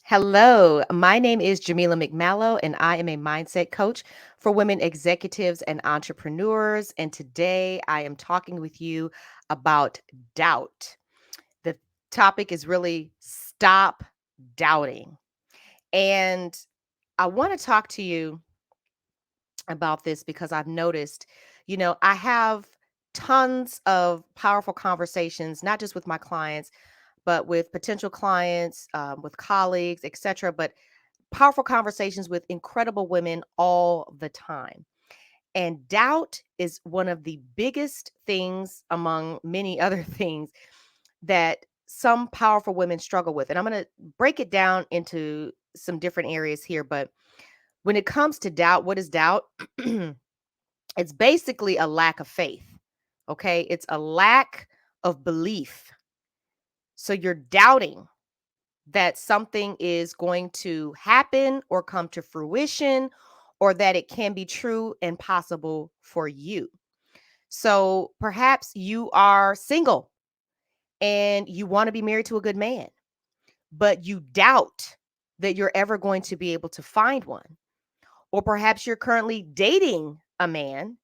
Hello, my name is Jamila McMallow, and I am a mindset coach for women executives and entrepreneurs. And today I am talking with you about doubt. The topic is really stop doubting. And I want to talk to you about this because I've noticed, I have tons of powerful conversations, not just with my clients, but with potential clients, with colleagues, etc. But powerful conversations with incredible women all the time. And doubt is one of the biggest things among many other things that some powerful women struggle with. And I'm going to break it down into some different areas here. But when it comes to doubt, what is doubt? It's basically a lack of faith. Okay. It's a lack of belief. So you're doubting that something is going to happen or come to fruition or that it can be true and possible for you. So perhaps you are single and you want to be married to a good man, but you doubt that you're ever going to be able to find one. Or perhaps you're currently dating a man,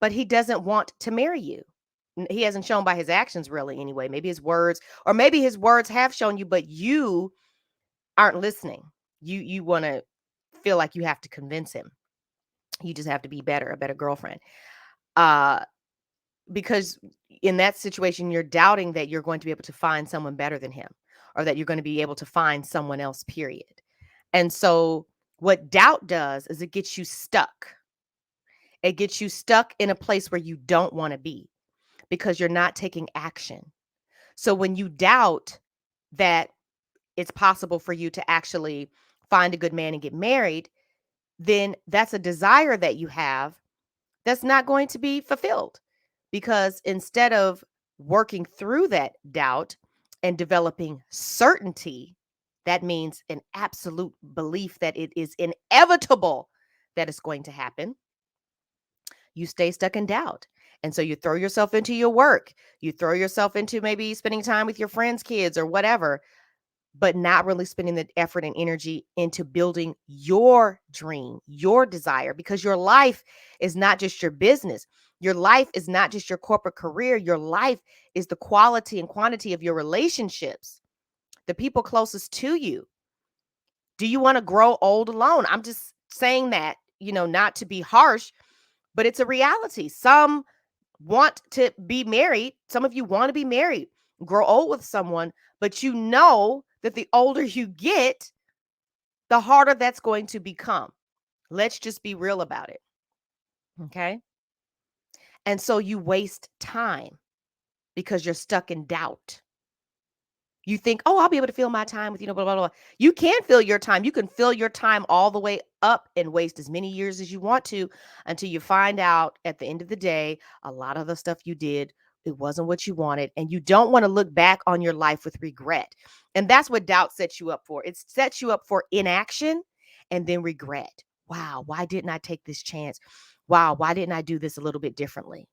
but he doesn't want to marry you. He hasn't shown by his actions, really, anyway. Maybe his words, or maybe his words have shown you, but you aren't listening. You want to feel like you have to convince him. You just have to be better, a better girlfriend. Uh because in that situation you're doubting that you're going to be able to find someone better than him or that you're going to be able to find someone else, period. And so what doubt does is it gets you stuck. It gets you stuck in a place where you don't want to be because you're not taking action. So when you doubt that it's possible for you to actually find a good man and get married, then that's a desire that you have that's not going to be fulfilled because instead of working through that doubt and developing certainty, that means an absolute belief that it is inevitable that it's going to happen. You stay stuck in doubt. And so you throw yourself into your work. You throw yourself into maybe spending time with your friends' kids or whatever, but not really spending the effort and energy into building your dream, your desire, because your life is not just your business. Your life is not just your corporate career. Your life is the quality and quantity of your relationships, the people closest to you. Do you want to grow old alone? I'm just saying that, not to be harsh, but it's a reality. Some want to be married. Some of you want to be married, grow old with someone, but you know that the older you get, the harder that's going to become. Let's just be real about it. Okay. And so you waste time because you're stuck in doubt. You think, oh, I'll be able to fill my time with, blah, blah, blah. You can fill your time. You can fill your time all the way up and waste as many years as you want to until you find out at the end of the day, a lot of the stuff you did, it wasn't what you wanted. And you don't want to look back on your life with regret. And that's what doubt sets you up for. It sets you up for inaction and then regret. Wow, why didn't I take this chance? Wow, why didn't I do this a little bit differently?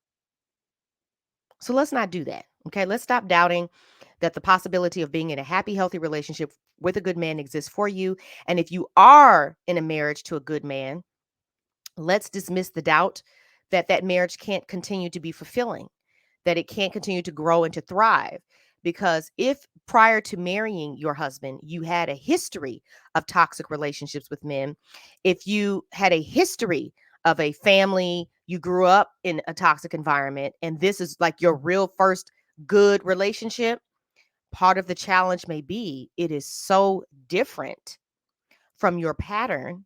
So let's not do that. Okay. Let's stop doubting that the possibility of being in a happy, healthy relationship with a good man exists for you. And if you are in a marriage to a good man, let's dismiss the doubt that that marriage can't continue to be fulfilling, that it can't continue to grow and to thrive. Because if prior to marrying your husband, you had a history of toxic relationships with men, if you had a history of a family, you grew up in a toxic environment, and this is like your real first good relationship, part of the challenge may be it is so different from your pattern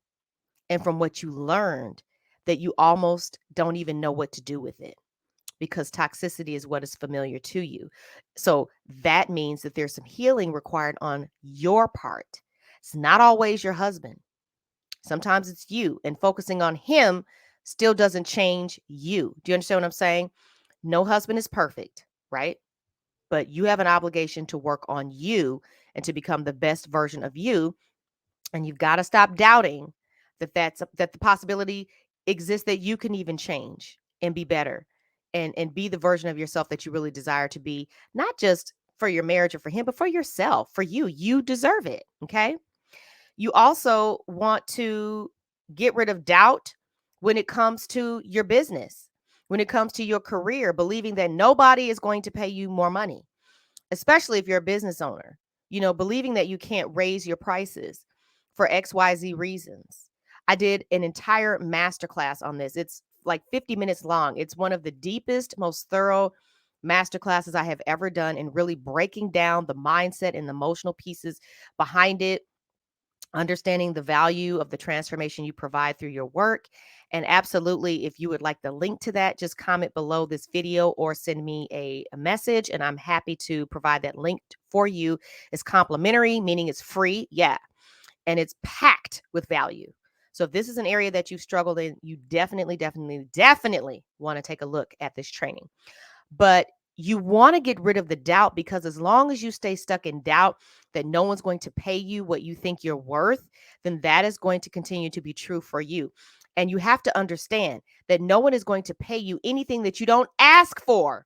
and from what you learned that you almost don't even know what to do with it because toxicity is what is familiar to you. So that means that there's some healing required on your part. It's not always your husband. Sometimes it's you, and focusing on him still doesn't change you. Do you understand what I'm saying? No husband is perfect, right? but you have an obligation to work on you and to become the best version of you. And you've got to stop doubting that the possibility exists that you can even change and be better and be the version of yourself that you really desire to be, not just for your marriage or for him, but for yourself, for you. You deserve it. Okay. You also want to get rid of doubt when it comes to your business, when it comes to your career, believing that nobody is going to pay you more money, especially if you're a business owner, believing that you can't raise your prices for XYZ reasons. I did an entire masterclass on this. It's like 50 minutes long. It's one of the deepest, most thorough masterclasses I have ever done in really breaking down the mindset and the emotional pieces behind it, understanding the value of the transformation you provide through your work. And absolutely, if you would like the link to that, just comment below this video or send me a message, and I'm happy to provide that link for you. It's complimentary, meaning it's free. Yeah. And it's packed with value. So if this is an area that you've struggled in, you definitely, definitely, definitely want to take a look at this training. But you want to get rid of the doubt, because as long as you stay stuck in doubt that no one's going to pay you what you think you're worth, then that is going to continue to be true for you. And you have to understand that no one is going to pay you anything that you don't ask for.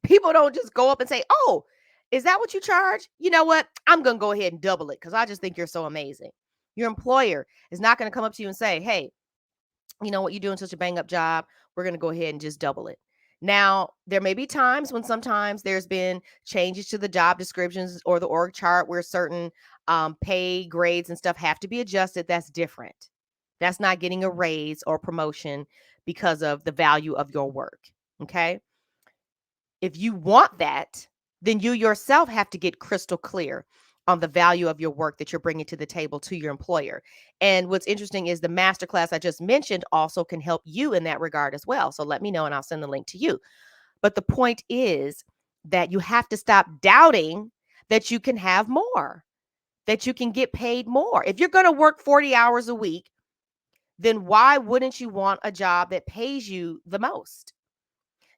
People don't just go up and say, "Oh, is that what you charge? You know what? I'm going to go ahead and double it because I just think you're so amazing." Your employer is not going to come up to you and say, "Hey, you know what, you're doing such a bang up job. We're going to go ahead and just double it." Now, there may be times when sometimes there's been changes to the job descriptions or the org chart where certain pay grades and stuff have to be adjusted. That's different. That's not getting a raise or promotion because of the value of your work. Okay. If you want that, then you yourself have to get crystal clear on the value of your work that you're bringing to the table to your employer. And what's interesting is the masterclass I just mentioned also can help you in that regard as well. So let me know and I'll send the link to you. But the point is that you have to stop doubting that you can have more, that you can get paid more. If you're going to work 40 hours a week, then why wouldn't you want a job that pays you the most?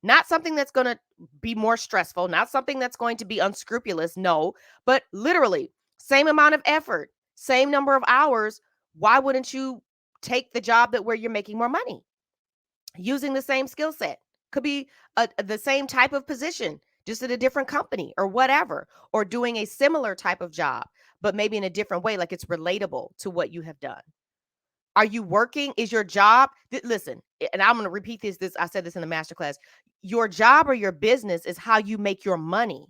Not something that's going to be more stressful, not something that's going to be unscrupulous. No, but literally, same amount of effort, same number of hours. Why wouldn't you take the job that where you're making more money using the same skill set? Could be the same type of position, just at a different company or whatever, or doing a similar type of job, but maybe in a different way, like it's relatable to what you have done. Are you working? Is your job? Listen, and I'm going to repeat this. I said this in the masterclass. Your job or your business is how you make your money.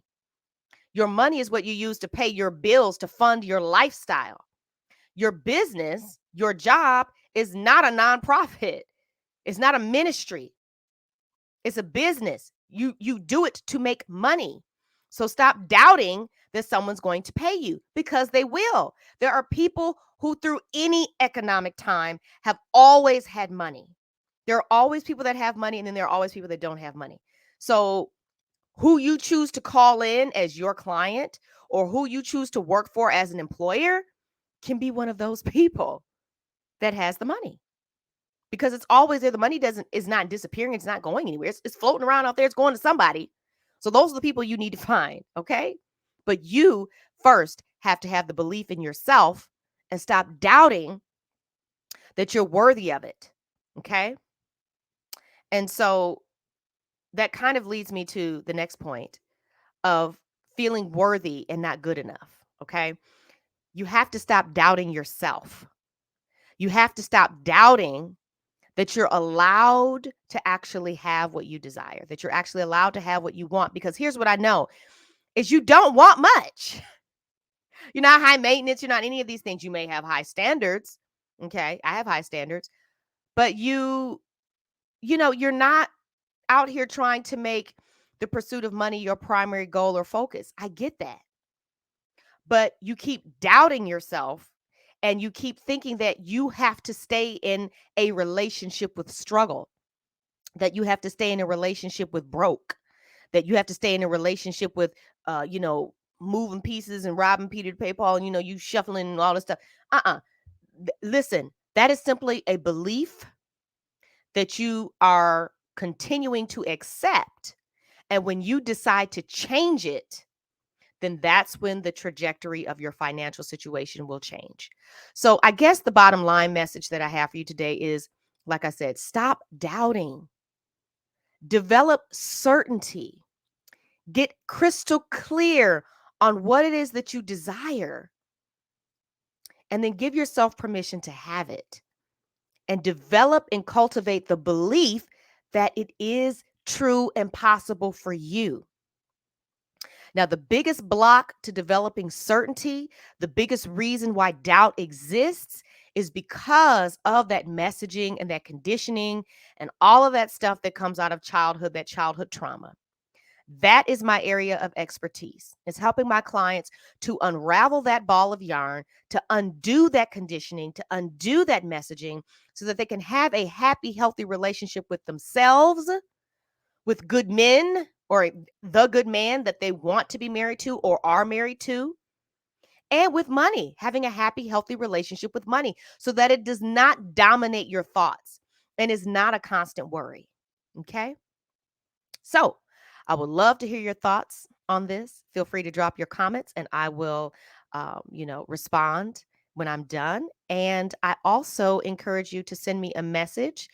Your money is what you use to pay your bills, to fund your lifestyle. Your business, your job is not a nonprofit. It's not a ministry. It's a business. You do it to make money. So stop doubting that someone's going to pay you, because they will. There are people who through any economic time have always had money. There are always people that have money, and then there are always people that don't have money. So who you choose to call in as your client or who you choose to work for as an employer can be one of those people that has the money, because it's always there. The money is not disappearing. It's not going anywhere. It's floating around out there. It's going to somebody. So those are the people you need to find. Okay. But you first have to have the belief in yourself and stop doubting that you're worthy of it. Okay. And so that kind of leads me to the next point of feeling worthy and not good enough. Okay. You have to stop doubting yourself. You have to stop doubting that you're allowed to actually have what you desire, that you're actually allowed to have what you want. Because here's what I know is you don't want much. You're not high maintenance. You're not any of these things. You may have high standards. Okay. I have high standards, but you're not out here trying to make the pursuit of money your primary goal or focus. I get that. But you keep doubting yourself and you keep thinking that you have to stay in a relationship with struggle, that you have to stay in a relationship with broke, that you have to stay in a relationship with, moving pieces and robbing Peter to pay Paul, and, you shuffling and all this stuff. Uh-uh. Listen, that is simply a belief that you are continuing to accept. And when you decide to change it, then that's when the trajectory of your financial situation will change. So, I guess the bottom line message that I have for you today is, like I said, stop doubting, develop certainty, get crystal clear on what it is that you desire, and then give yourself permission to have it and develop and cultivate the belief that it is true and possible for you. Now, the biggest block to developing certainty, the biggest reason why doubt exists is because of that messaging and that conditioning and all of that stuff that comes out of childhood, that childhood trauma. That is my area of expertise. It's helping my clients to unravel that ball of yarn, to undo that conditioning, to undo that messaging so that they can have a happy, healthy relationship with themselves, with good men or the good man that they want to be married to or are married to, and with money, having a happy, healthy relationship with money so that it does not dominate your thoughts and is not a constant worry. Okay. So I would love to hear your thoughts on this. Feel free to drop your comments and I will, respond when I'm done. And I also encourage you to send me a message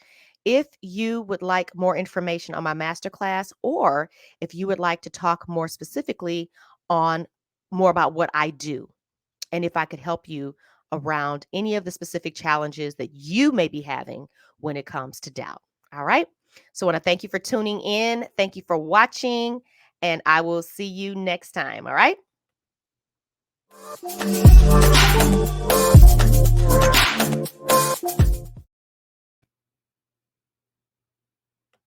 if you would like more information on my masterclass, or if you would like to talk more specifically on more about what I do and if I could help you around any of the specific challenges that you may be having when it comes to doubt. All right. So I want to thank you for tuning in. Thank you for watching, and I will see you next time. All right.